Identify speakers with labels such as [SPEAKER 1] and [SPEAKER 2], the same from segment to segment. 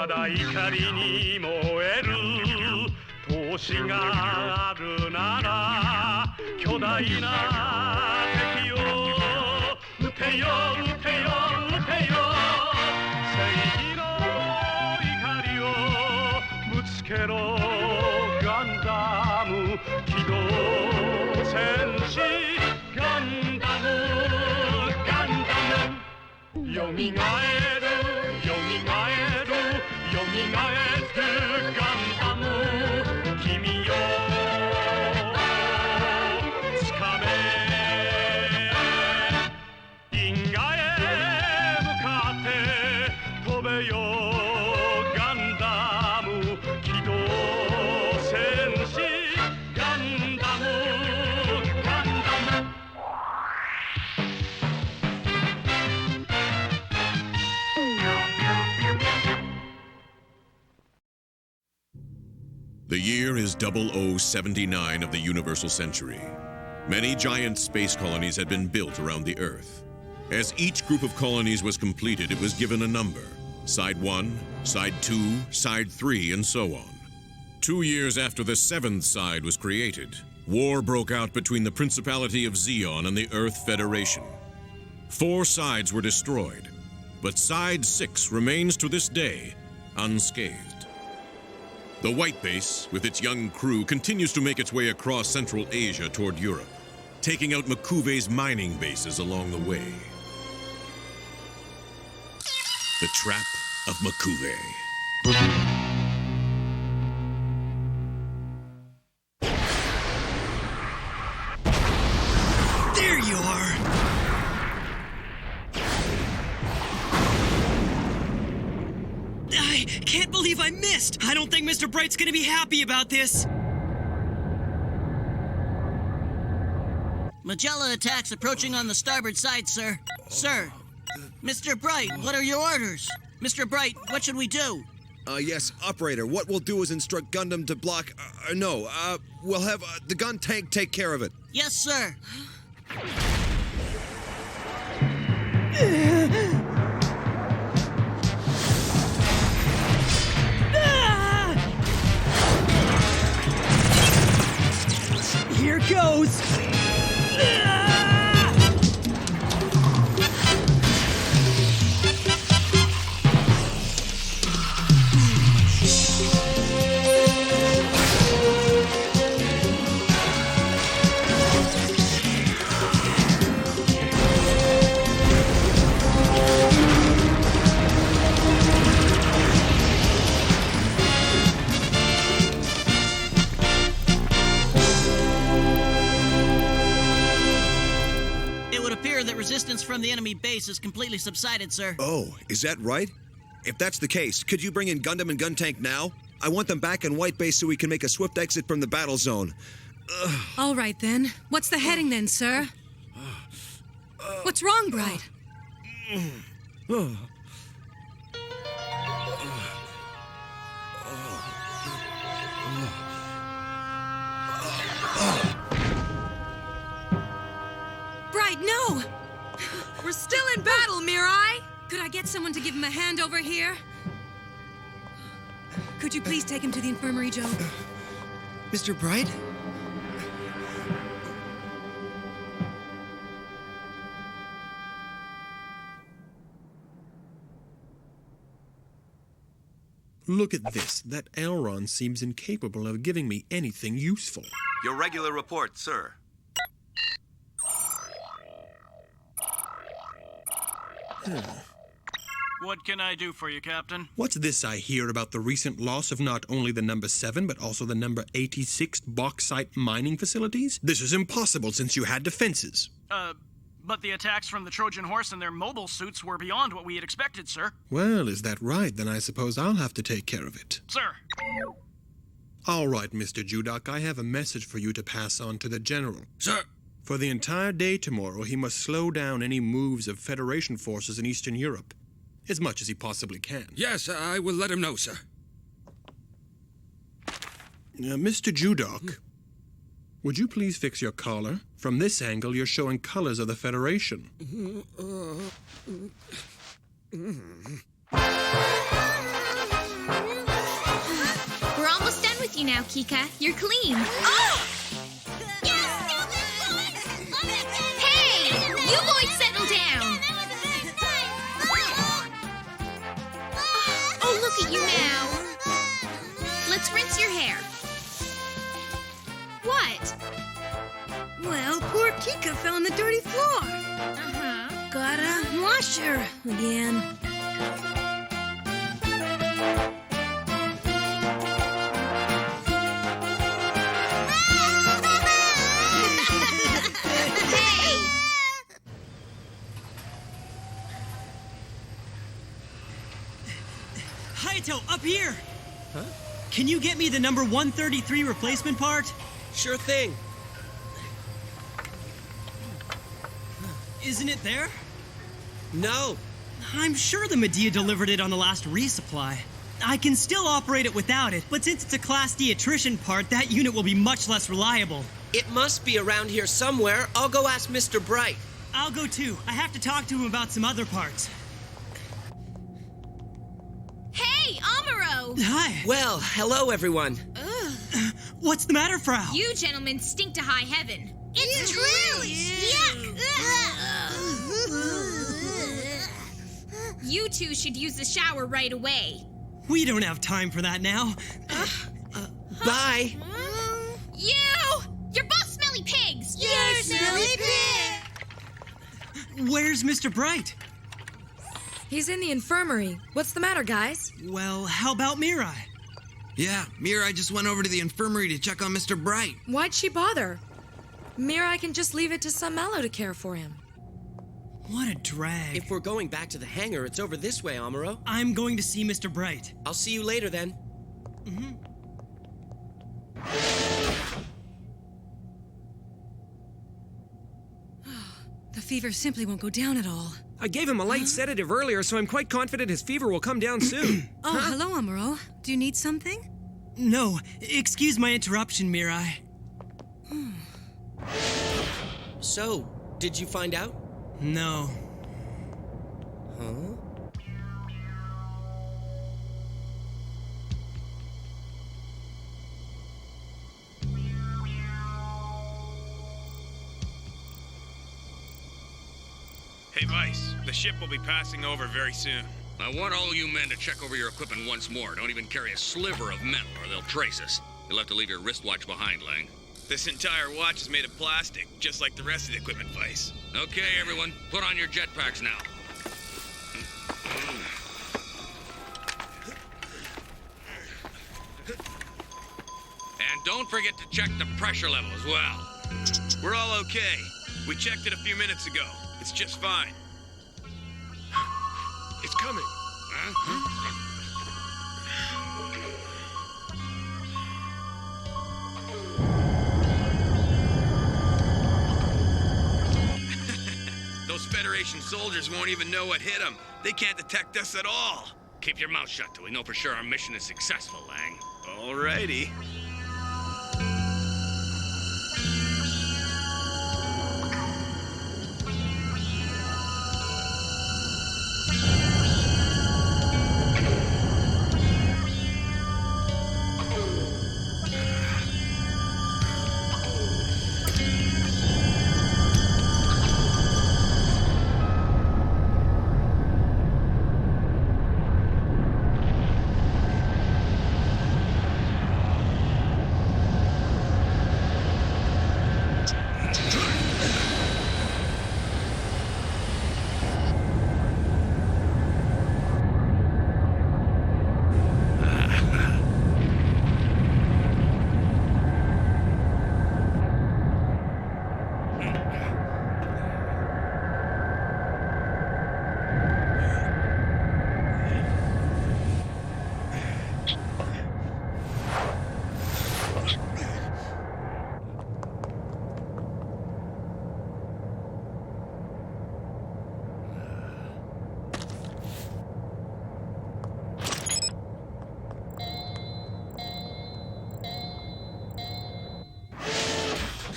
[SPEAKER 1] まだ怒りに燃える闘志があるなら巨大な敵を撃てよ撃てよ撃てよ正義の怒りをぶつけろガンダム機動戦士ガンダムガンダムよみがえるよみがえるよみがえるガンダム君よつかめ因果へ向かって飛べよガンダム機動戦士ガンダムガンダム
[SPEAKER 2] The year is 0079 of the Universal Century. Many giant space colonies had been built around the Earth. As each group of colonies was completed, it was given a number. Side 1, Side 2, Side 3, and so on. 2 years after the 7th side was created, war broke out between the Principality of Zeon and the Earth Federation. 4 sides were destroyed, but Side 6 remains to this day unscathed. The White Base, with its young crew, continues to make its way across Central Asia toward Europe, taking out Makuve's mining bases along the way. The Trap of Makuve.
[SPEAKER 3] There you are! I can't believe I missed! I don't think Mr. Bright's gonna be happy about this!
[SPEAKER 4] Magella attacks approaching on the starboard side, sir. Sir. Mr. Bright, what are your orders? Mr. Bright, what should we do?
[SPEAKER 5] Yes, operator, what we'll do is instruct Gundam to block... we'll have the Guntank take care of it.
[SPEAKER 4] Yes, sir.
[SPEAKER 3] Here goes!
[SPEAKER 4] Resistance from the enemy base has completely subsided, sir.
[SPEAKER 5] Oh, is that right? If that's the case, could you bring in Gundam and Guntank now? I want them back in White Base so we can make a swift exit from the battle zone.
[SPEAKER 6] All right, then. What's the heading, then, sir? What's wrong, Bright? Bright, no! We're still in battle, Mirai! Could I get someone to give him a hand over here? Could you please take him to the infirmary, Joe?
[SPEAKER 5] Mr. Bright?
[SPEAKER 7] Look at this. That Elron seems incapable of giving me anything useful.
[SPEAKER 8] Your regular report, sir.
[SPEAKER 9] What can I do for you, Captain?
[SPEAKER 7] What's this I hear about the recent loss of not only the number 7, but also the number 86 bauxite mining facilities? This is impossible since you had defenses.
[SPEAKER 9] But the attacks from the Trojan Horse and their mobile suits were beyond what we had expected, sir.
[SPEAKER 7] Well, is that right? Then I suppose I'll have to take care of it.
[SPEAKER 9] Sir.
[SPEAKER 7] All right, Mr. Judok, I have a message for you to pass on to the General.
[SPEAKER 3] Sir.
[SPEAKER 7] For the entire day tomorrow, he must slow down any moves of Federation forces in Eastern Europe, as much as he possibly can.
[SPEAKER 3] Yes, I will let him know, sir.
[SPEAKER 7] Mr. Judok, would you please fix your collar? From this angle, you're showing colors of the Federation.
[SPEAKER 10] We're almost done with you now, Kika. You're clean.
[SPEAKER 6] Oh!
[SPEAKER 10] Hey! You boys settle down! Oh, look at you now. Let's rinse your hair. What?
[SPEAKER 6] Well, poor Kika fell on the dirty floor.
[SPEAKER 10] Uh-huh.
[SPEAKER 6] Gotta wash her again.
[SPEAKER 10] Hey!
[SPEAKER 3] Hayato, up here! Huh? Can you get me the number 133 replacement part?
[SPEAKER 11] Sure thing.
[SPEAKER 3] Isn't it there?
[SPEAKER 11] No.
[SPEAKER 3] I'm sure the Medea delivered it on the last resupply. I can still operate it without it, but since it's a Class D attrition part, that unit will be much less reliable.
[SPEAKER 11] It must be around here somewhere. I'll go ask Mr. Bright.
[SPEAKER 3] I'll go too. I have to talk to him about some other parts.
[SPEAKER 10] Hey, Amuro!
[SPEAKER 3] Hi.
[SPEAKER 11] Well, hello, everyone.
[SPEAKER 3] What's the matter, Frau?
[SPEAKER 10] You gentlemen stink to high heaven. It's true! Yuck! You two should use the shower right away.
[SPEAKER 3] We don't have time for that now.
[SPEAKER 11] Bye.
[SPEAKER 10] You! You're both smelly pigs! You're smelly pig!
[SPEAKER 3] Where's Mr. Bright?
[SPEAKER 6] He's in the infirmary. What's the matter, guys?
[SPEAKER 3] Well, how about Mirai?
[SPEAKER 12] Yeah, Mirai just went over to the infirmary to check on Mr. Bright.
[SPEAKER 6] Why'd she bother? Mirai can just leave it to some Mallow to care for him.
[SPEAKER 3] What a drag.
[SPEAKER 11] If we're going back to the hangar, it's over this way, Amuro.
[SPEAKER 3] I'm going to see Mr. Bright.
[SPEAKER 11] I'll see you later, then.
[SPEAKER 3] Mm-hmm.
[SPEAKER 6] The fever simply won't go down at all.
[SPEAKER 13] I gave him a light sedative earlier, so I'm quite confident his fever will come down soon.
[SPEAKER 6] Oh, hello, Amuro. Do you need something?
[SPEAKER 3] No, excuse my interruption, Mirai.
[SPEAKER 11] So, did you find out?
[SPEAKER 3] No.
[SPEAKER 11] Huh?
[SPEAKER 14] Hey, Vice, the ship will be passing over very soon.
[SPEAKER 15] I want all you men to check over your equipment once more. Don't even carry a sliver of metal or they'll trace us. You'll have to leave your wristwatch behind, Lang.
[SPEAKER 14] This entire watch is made of plastic, just like the rest of the equipment, Vice.
[SPEAKER 15] Okay, everyone, put on your jetpacks now. And don't forget to check the pressure level as well.
[SPEAKER 14] We're all okay. We checked it a few minutes ago. It's just fine.
[SPEAKER 13] It's coming.
[SPEAKER 14] Those Federation soldiers won't even know what hit them. They can't detect us at all.
[SPEAKER 15] Keep your mouth shut till we know for sure our mission is successful, Lang.
[SPEAKER 14] Alrighty.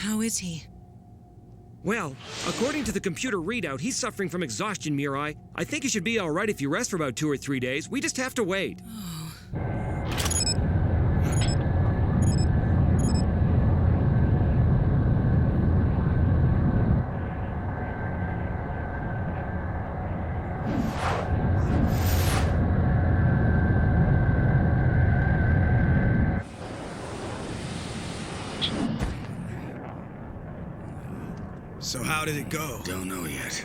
[SPEAKER 6] How is he?
[SPEAKER 13] Well, according to the computer readout, he's suffering from exhaustion, Mirai. I think he should be all right if you rest for about 2 or 3 days. We just have to wait.
[SPEAKER 6] Oh.
[SPEAKER 12] So how did it go?
[SPEAKER 15] Don't know yet.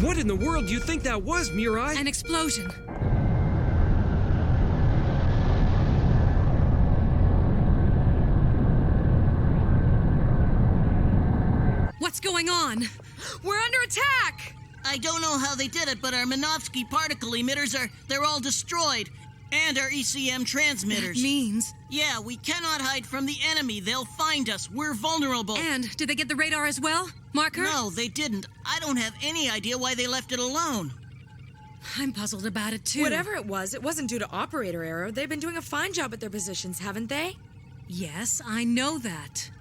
[SPEAKER 13] What in the world do you think that was, Mirai?
[SPEAKER 6] An explosion. What's going on? We're under attack!
[SPEAKER 4] I don't know how they did it, but our Minovsky particle emitters they're all destroyed. And our ECM transmitters.
[SPEAKER 6] That means?
[SPEAKER 4] Yeah, we cannot hide from the enemy. They'll find us. We're vulnerable.
[SPEAKER 6] And did they get the radar as well? Marker?
[SPEAKER 4] No, they didn't. I don't have any idea why they left it alone.
[SPEAKER 6] I'm puzzled about it, too.
[SPEAKER 16] Whatever it wasn't due to operator error. They've been doing a fine job at their positions, haven't they?
[SPEAKER 6] Yes, I know that.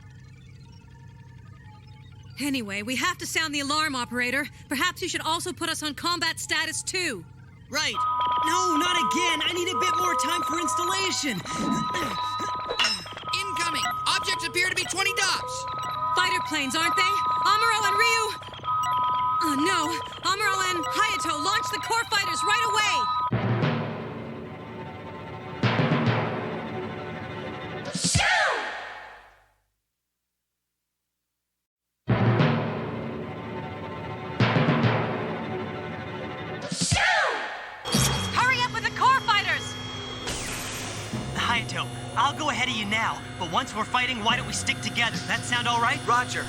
[SPEAKER 6] Anyway, we have to sound the alarm, operator. Perhaps you should also put us on combat status, too.
[SPEAKER 4] Right.
[SPEAKER 3] No, not again. I need a bit more time for installation.
[SPEAKER 12] Incoming! Objects appear to be 20 dots!
[SPEAKER 6] Fighter planes, aren't they? Amuro and Ryu! No. Amuro and Hayato launch the core fighters right away! Hurry up with the core fighters!
[SPEAKER 3] Hayato, I'll go ahead of you now, but once we're fighting, why don't we stick together? That sound all right?
[SPEAKER 11] Roger.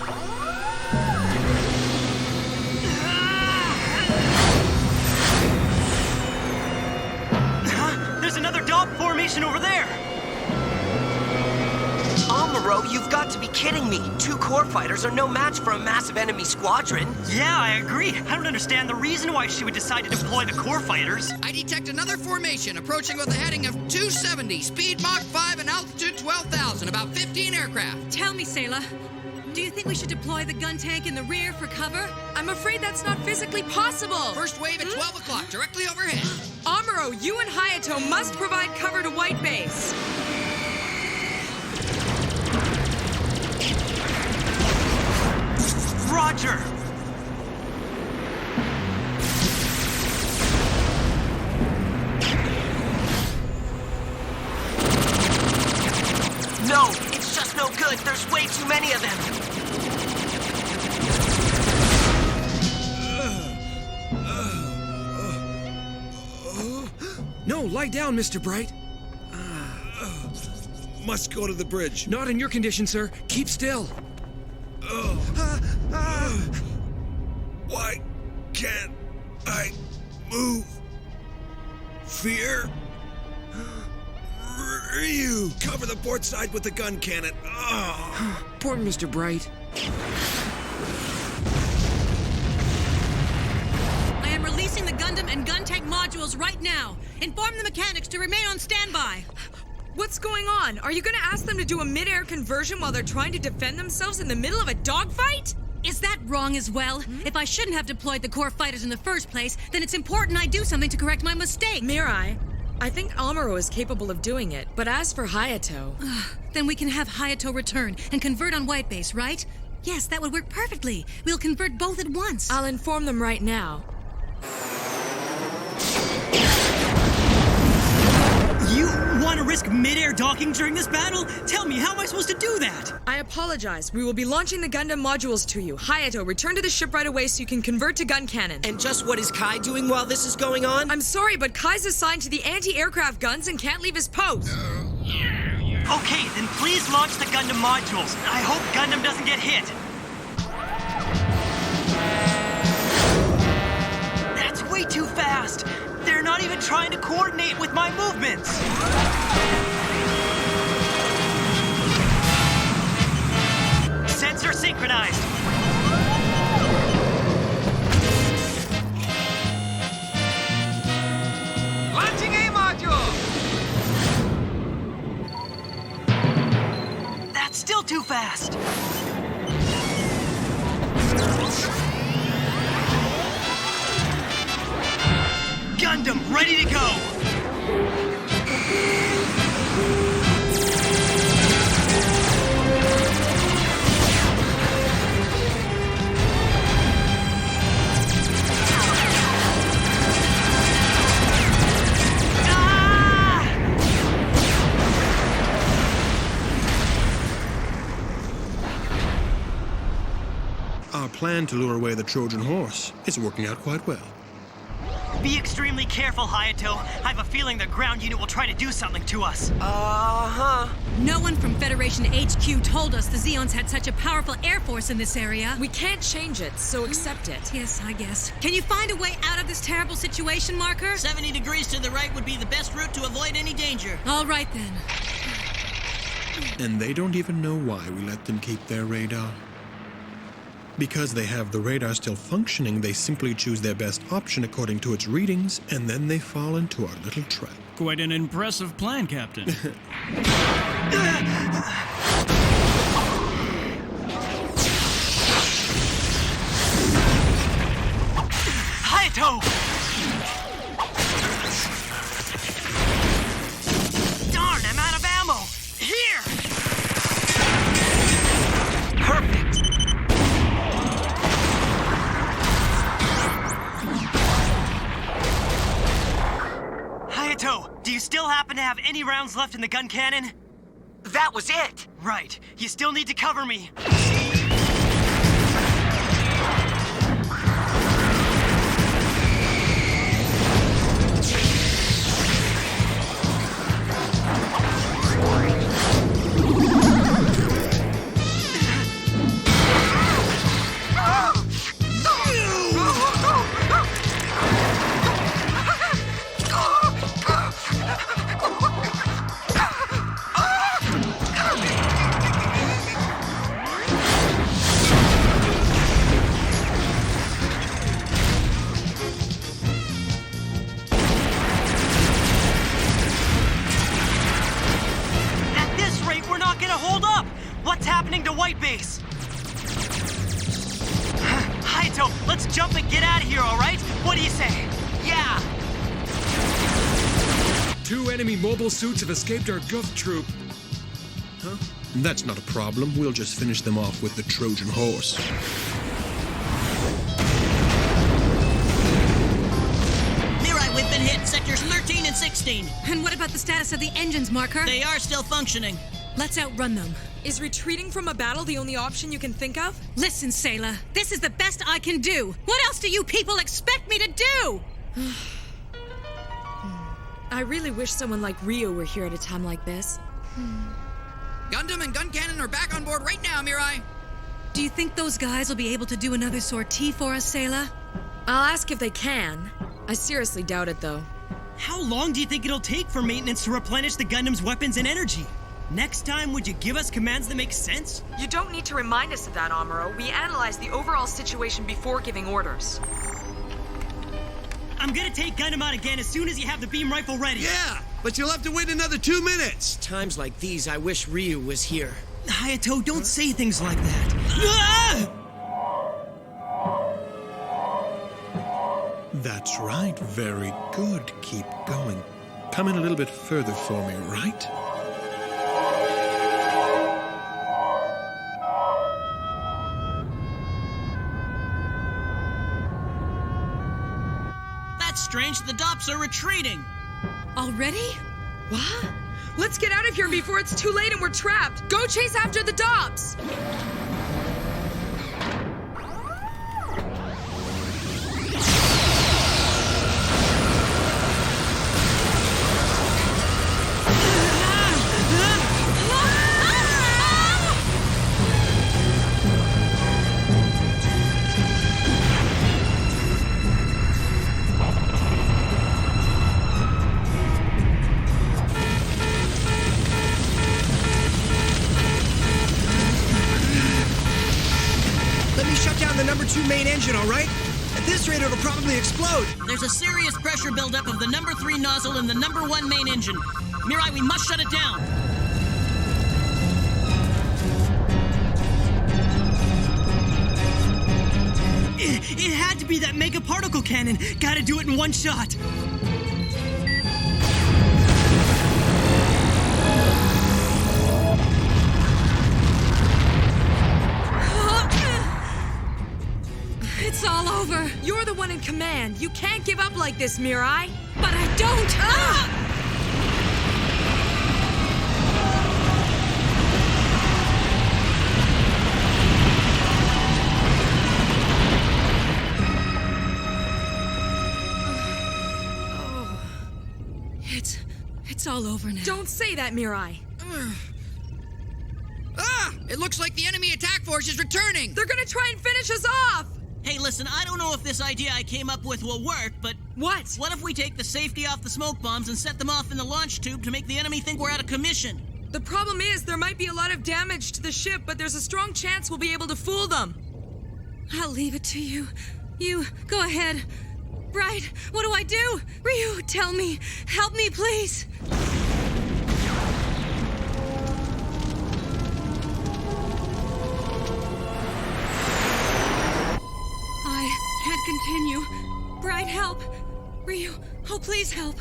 [SPEAKER 3] There's another dog formation over there!
[SPEAKER 11] Amuro, you've got to be kidding me. 2 core fighters are no match for a massive enemy squadron.
[SPEAKER 3] Yeah, I agree. I don't understand the reason why she would decide to deploy the core fighters.
[SPEAKER 12] I detect another formation approaching with a heading of 270, speed Mach 5 and altitude 12,000, about 15 aircraft.
[SPEAKER 6] Tell me, Sayla, do you think we should deploy the Guntank in the rear for cover?
[SPEAKER 16] I'm afraid that's not physically possible.
[SPEAKER 12] First wave at 12 o'clock, directly overhead.
[SPEAKER 16] Amuro, you and Hayato must provide cover to White Base.
[SPEAKER 3] Roger!
[SPEAKER 11] No, it's just no good. There's way too many of them.
[SPEAKER 13] No, lie down, Mr. Bright.
[SPEAKER 5] Must go to the bridge.
[SPEAKER 13] Not in your condition, sir. Keep still.
[SPEAKER 5] Why can't I move? Fear? Ryu, cover the port side with the gun cannon. Oh.
[SPEAKER 13] Poor Mr. Bright.
[SPEAKER 6] I am releasing the Gundam and Guntank modules right now. Inform the mechanics to remain on standby.
[SPEAKER 16] What's going on? Are you going to ask them to do a mid-air conversion while they're trying to defend themselves in the middle of a dogfight?
[SPEAKER 6] Is that wrong as well? If I shouldn't have deployed the core fighters in the first place, then it's important I do something to correct my mistake.
[SPEAKER 16] Mirai, I think Amuro is capable of doing it, but as for Hayato...
[SPEAKER 6] Then we can have Hayato return and convert on White Base, right? Yes, that would work perfectly. We'll convert both at once.
[SPEAKER 16] I'll inform them right now.
[SPEAKER 3] You want to risk mid-air docking during this battle? Tell me, how am I supposed to do that?
[SPEAKER 16] I apologize. We will be launching the Gundam modules to you. Hayato, return to the ship right away so you can convert to gun cannon.
[SPEAKER 11] And just what is Kai doing while this is going on?
[SPEAKER 16] I'm sorry, but Kai's assigned to the anti-aircraft guns and can't leave his post.
[SPEAKER 3] Okay, then please launch the Gundam modules. I hope Gundam doesn't get hit. That's way too fast. They're not even trying to coordinate with my movements. Sensor synchronized.
[SPEAKER 12] Launching A module!
[SPEAKER 3] That's still too fast. Gundam, ready to go!
[SPEAKER 7] plan to lure away the Trojan horse. It's working out quite well.
[SPEAKER 3] Be extremely careful, Hayato. I have a feeling the ground unit will try to do something to us.
[SPEAKER 6] No one from Federation HQ told us the Zeons had such a powerful air force in this area.
[SPEAKER 16] We can't change it, so accept it.
[SPEAKER 6] Yes, I guess. Can you find a way out of this terrible situation, Marker?
[SPEAKER 4] 70 degrees to the right would be the best route to avoid any danger.
[SPEAKER 6] All right, then.
[SPEAKER 7] And they don't even know why we let them keep their radar. Because they have the radar still functioning, they simply choose their best option according to its readings, and then they fall into our little trap.
[SPEAKER 9] Quite an impressive plan, Captain.
[SPEAKER 3] Hayato! Darn, I'm out of ammo! Here!
[SPEAKER 11] Perfect.
[SPEAKER 3] Hayato, do you still happen to have any rounds left in the gun cannon?
[SPEAKER 11] That was it.
[SPEAKER 3] Right. You still need to cover me. What's happening to White Base? Hayato, let's jump and get out of here, all right? What do you say? Yeah!
[SPEAKER 13] 2 enemy mobile suits have escaped our Gouf troop.
[SPEAKER 7] Huh? That's not a problem. We'll just finish them off with the Trojan horse.
[SPEAKER 4] Mirai, we've been hit. Sectors 13 and 16.
[SPEAKER 6] And what about the status of the engines, Marker?
[SPEAKER 4] They are still functioning.
[SPEAKER 6] Let's outrun them.
[SPEAKER 16] Is retreating from a battle the only option you can think of?
[SPEAKER 6] Listen, Sayla, this is the best I can do. What else do you people expect me to do?
[SPEAKER 16] I really wish someone like Ryu were here at a time like this.
[SPEAKER 12] Gundam and Gun Cannon are back on board right now, Mirai.
[SPEAKER 6] Do you think those guys will be able to do another sortie for us, Sayla?
[SPEAKER 16] I'll ask if they can. I seriously doubt it, though.
[SPEAKER 3] How long do you think it'll take for maintenance to replenish the Gundam's weapons and energy? Next time, would you give us commands that make sense?
[SPEAKER 16] You don't need to remind us of that, Amuro. We analyzed the overall situation before giving orders.
[SPEAKER 3] I'm gonna take Gundam out again as soon as you have the beam rifle ready.
[SPEAKER 17] Yeah, but you'll have to wait another 2 minutes. Times like these, I wish Ryu was here.
[SPEAKER 3] Hayato, don't say things like that.
[SPEAKER 7] That's right. Very good. Keep going. Come in a little bit further for me, right?
[SPEAKER 4] That's strange. The Dops are retreating.
[SPEAKER 6] Already?
[SPEAKER 16] What? Let's get out of here before it's too late and we're trapped. Go chase after the Dops.
[SPEAKER 17] Main engine, all right? At this rate, it'll probably explode.
[SPEAKER 4] There's a serious pressure buildup of the number 3 nozzle in the number 1 main engine. Mirai, we must shut it down.
[SPEAKER 3] It had to be that mega particle cannon. Gotta do it in one shot.
[SPEAKER 6] It's all over.
[SPEAKER 16] You're the one in command. You can't give up like this, Mirai.
[SPEAKER 6] But I don't. It's all over now.
[SPEAKER 16] Don't say that, Mirai.
[SPEAKER 12] It looks like the enemy attack force is returning.
[SPEAKER 16] They're gonna try and finish us off.
[SPEAKER 4] Hey, listen, I don't know if this idea I came up with will work, but...
[SPEAKER 16] What?
[SPEAKER 4] What if we take the safety off the smoke bombs and set them off in the launch tube to make the enemy think we're out of commission?
[SPEAKER 16] The problem is, there might be a lot of damage to the ship, but there's a strong chance we'll be able to fool them.
[SPEAKER 6] I'll leave it to you. You, go ahead. Bright, what do I do? Ryu, tell me. Help me, please. I can't continue. Bright, help. Ryu, oh, please help.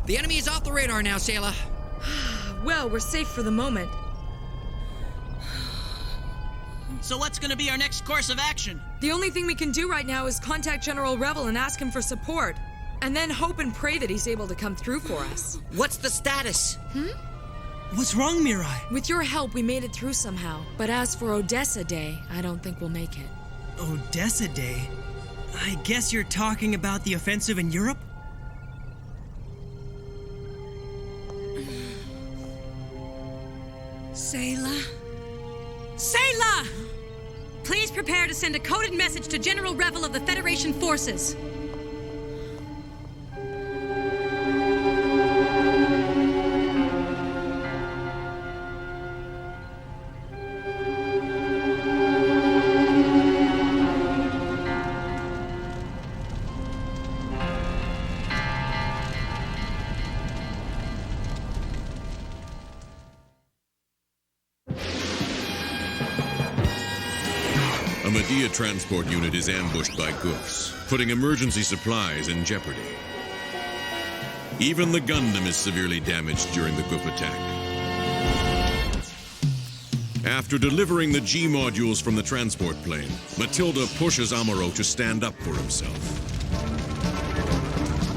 [SPEAKER 12] The enemy is off the radar now, Sayla.
[SPEAKER 16] Well, we're safe for the moment.
[SPEAKER 4] So what's gonna be our next course of action?
[SPEAKER 16] The only thing we can do right now is contact General Revel and ask him for support. And then hope and pray that he's able to come through for us.
[SPEAKER 11] What's the status?
[SPEAKER 3] What's wrong, Mirai?
[SPEAKER 16] With your help, we made it through somehow. But as for Odessa Day, I don't think we'll make it.
[SPEAKER 3] Odessa Day? I guess you're talking about the offensive in Europe?
[SPEAKER 6] Sayla? Sayla! Please prepare to send a coded message to General Revel of the Federation forces.
[SPEAKER 2] A Medea transport unit is ambushed by Goufs, putting emergency supplies in jeopardy. Even the Gundam is severely damaged during the Gouf attack. After delivering the G modules from the transport plane, Matilda pushes Amuro to stand up for himself.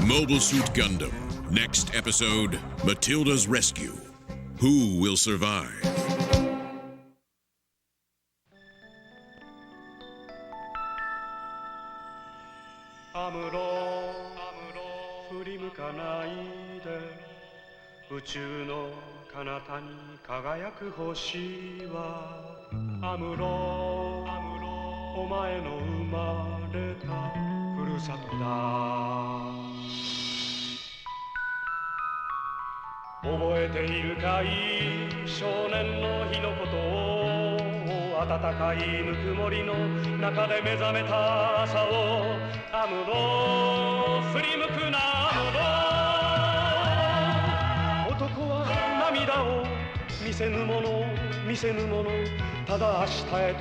[SPEAKER 2] Mobile Suit Gundam. Next episode, Matilda's rescue. Who will survive?
[SPEAKER 1] Amuro,振り向かないで宇宙の彼方に輝く星はアムロお前の生まれたふるさとだ覚えているかい少年の日のことを暖かいぬくもりの中で目覚めた朝をアムロ振り向くなアムロ男は涙を見せぬもの見せぬものただ明日へ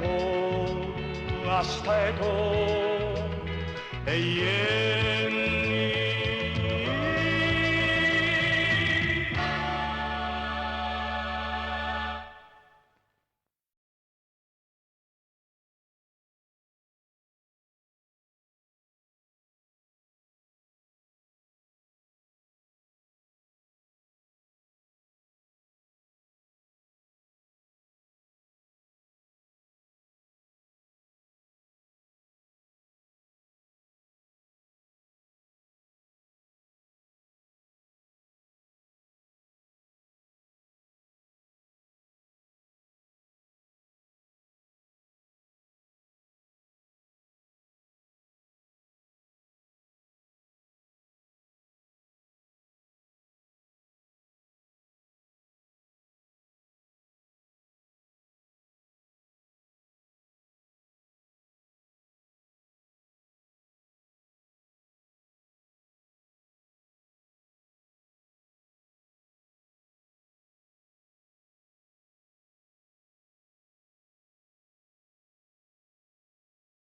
[SPEAKER 1] と永遠